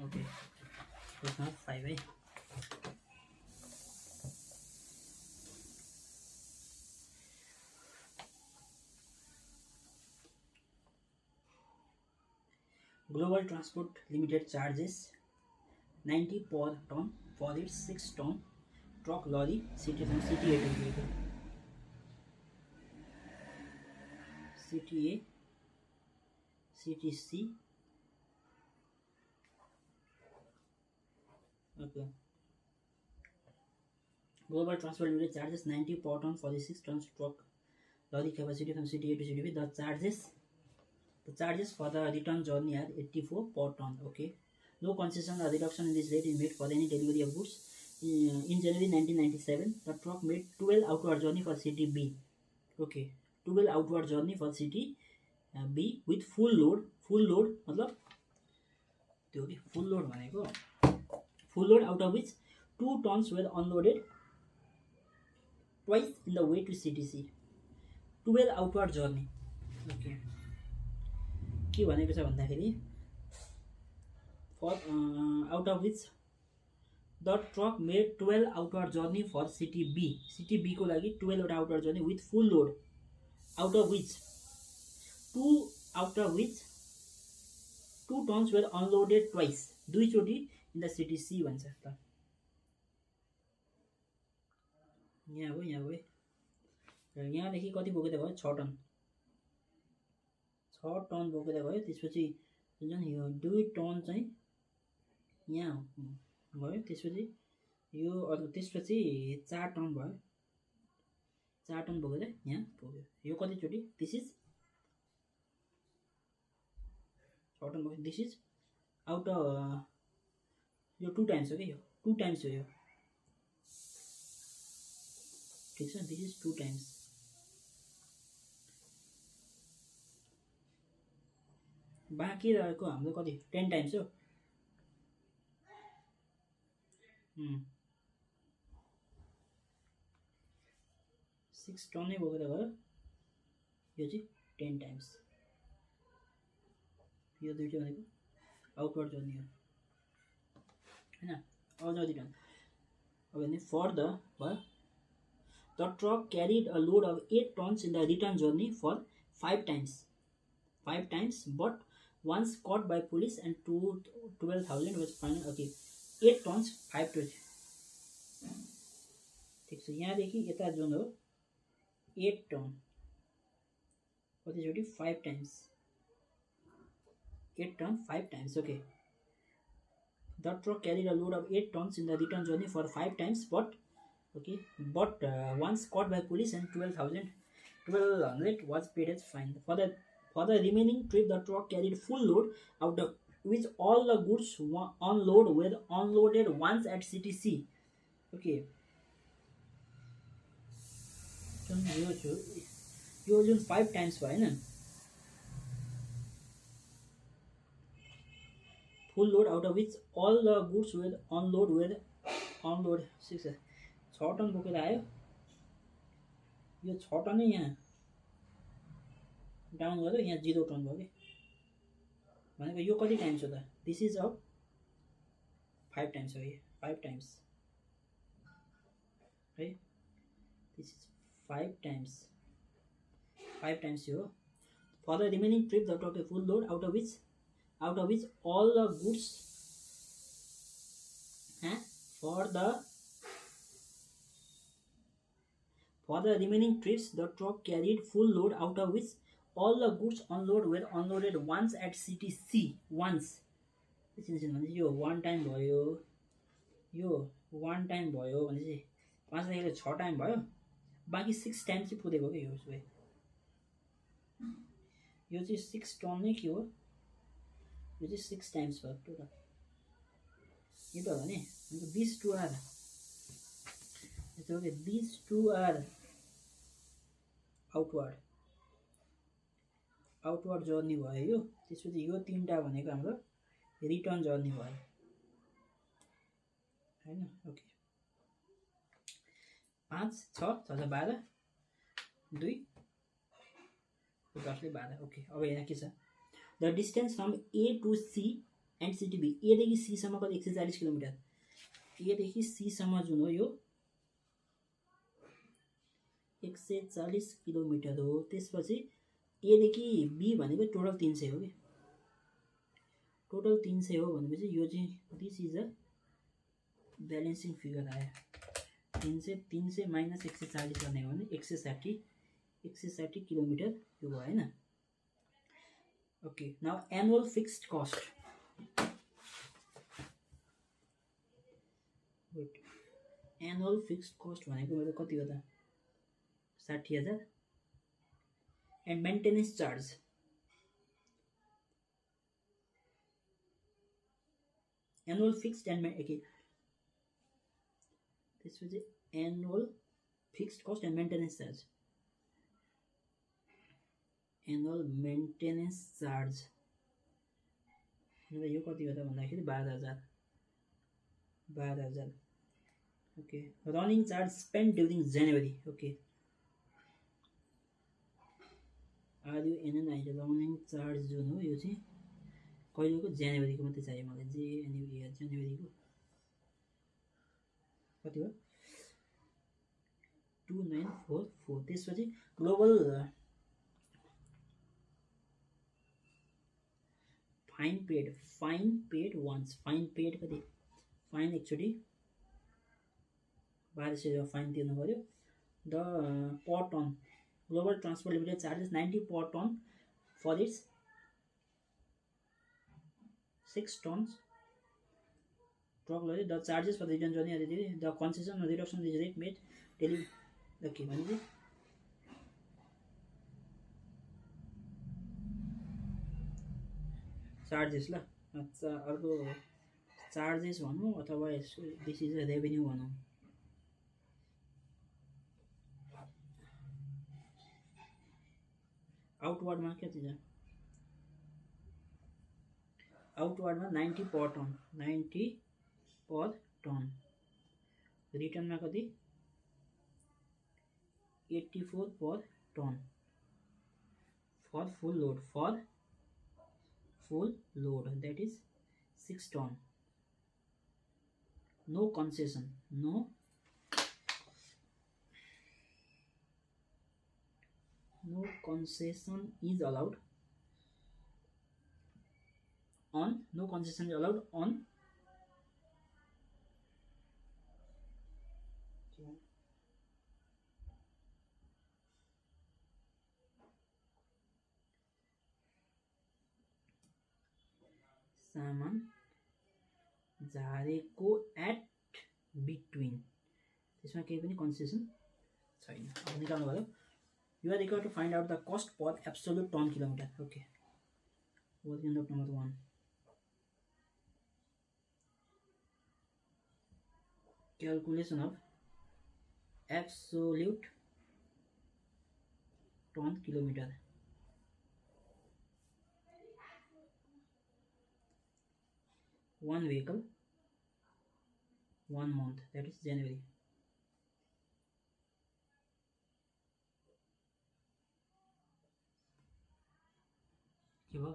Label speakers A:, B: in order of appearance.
A: Okay त्यसमा 5 है Global Transport Limited charges 90 per ton for its 6 ton truck lorry CTA CTC okay Global Transport Limited charges 90 per ton for the 6 tons truck lorry capacity from CTA to CTB. The charges for the return journey are 84 per ton. Okay, no concession or reduction in this rate is made for any delivery of goods. In January 1997, the truck made 12 outward journey for city B. Okay, 12 outward journey for city B with full load. Full load मतलब त्यो के full load भनेको full load out of which 2 tons were unloaded twice in the way to CTC. 12 outward journey. Okay. के भनेको छ भन्दाखेरि out of which the truck made 12 outward journey for city B को लागि 12 वटा outward journey with full load out of which 2 tons were unloaded twice दुईचोटी in the city C भन्छ त यहाँ हो र यहाँदेखि कति बोकेको भयो 6 टन 6 टन बोकेर भयो त्यसपछि जुन यो 2 टन चाहिँ यहाँ भयो त्यसपछि यो अरु त्यसपछि 4 टन भयो 4 टन बोकेर यहाँ पुग्यो यो कति चोटी दिस इज 6 टन बोकेर दिस इज आउट यो 2 टाइम्स हो के यो 2 टाइम्स हो यो ठीक छ दिस इज 2 टाइम्स बाँकी रहेको हाम्रो कति 10 टाइम्स हो 6 टन नै बोकेर भयो यो चाहिँ 10 टाइम्स यो दुईटा भनेको आउटवर्ड जर्नी हो हैन अझ टन अब भने फर द भयो the truck carried a load of 8 tons in the return journey for 5 times but once caught by police and 12,000 was fined. Okay, 8 tons 5 to ठीक छ यहाँदेखि यता जुन हो 8 टन कतिचोटी 5 times 8 ton 5 times okay the truck carried a load of 8 tons in the return journey for 5 times but once caught by police and 1200 was paid as fine for the remaining trip the truck carried full load out of which all the goods were unloaded once at CTC okay यो जुन 5 times भयो हैन full load out of which all the goods were unload 6 ton बोकेर आयो यो 6 ton नै यहाँ down गर्यो यहाँ 0 टन भयो के भनेको यो कति टाइम्स हो त दिस इज अफ 5 टाइम्स हो यो 5 टाइम्स है दिस इज 5 टाइम्स हो for the remaining trip the truck a full load out of which all the goods for the remaining trips the truck carried full load out of which all the goods were unloaded once at CTC once यो one time भयो यो one time भयो भनेपछि 5 देखिले 6 time भयो बाकी 6 time चाहिँ पुगेको के यो चाहिँ 6 टन नै के हो यो चाहिँ 6 टाइम्स भयो टोटल यो त हो नि these two are okay these two are outward journey भयो यो त्यसपछि यो तीनटा भनेको हाम्रो रिटर्न जर्नी भयो हैन ओके 5 6 6 12 2 10 ले 12 ओके अब यहाँ के छ the distance from A to C and city B, एदेखि सीसम्म कति 140 किलोमिटर, एदेखि सीसम्म जुन हो यो 140 किलोमिटर हो। त्यसपछि एदेखि बी भनेको टोटल 300 हो कि, टोटल 300 हो भनेपछि यो चाहिँ this is a balancing figure आयो। 300 माइनस 140 गर्ने हो भने 160 किलोमिटर यो भयो हैन। Okay, now annual fixed cost, wait, annual fixed cost भनेको मेरो कति हो त 60,000 and maintenance charge annual fixed and okay, त्यसपछि annual fixed cost and maintenance charge, annual maintenance charge यो कति हो त भन्दाखेरि 12,000 okay. Running charge spend during January, okay RUNNI running charge जुन हो यो चाहिँ कहिलेको जनवरीको मात्रै चाहियो मलाई, जनवरीको कति हो 2944। त्यसपछि global fine paid once, fine paid कति, फाइन एकचोटि 1200 फाइन तिर्नु पर्यो। The per ton, global transport limited charges 90 per ton for its 6 tons truck lorry. The charges for the return journey are the concession or reduction is rate made daily, okay भनेपछि charges ल, अच्छा अर्को charges भनौँ अथवा यसो this is a revenue भनौँ। आउटवर्डमा कति छ, आउटवर्डमा 90 per ton, 90 per ton, रिटर्नमा कति 84 per ton for full load that is 6 ton. No concession, no concession is allowed on, no concession is allowed on सामान झारेको एट बिट्विन, त्यसमा केही पनि कन्सेसन छैन। अब निकाल्नु भयो। You are required to find out the cost per absolute ton kilometer. Okay. Working note number 1. Calculation of absolute ton kilometer. One vehicle, 1 month, that is January. के भयो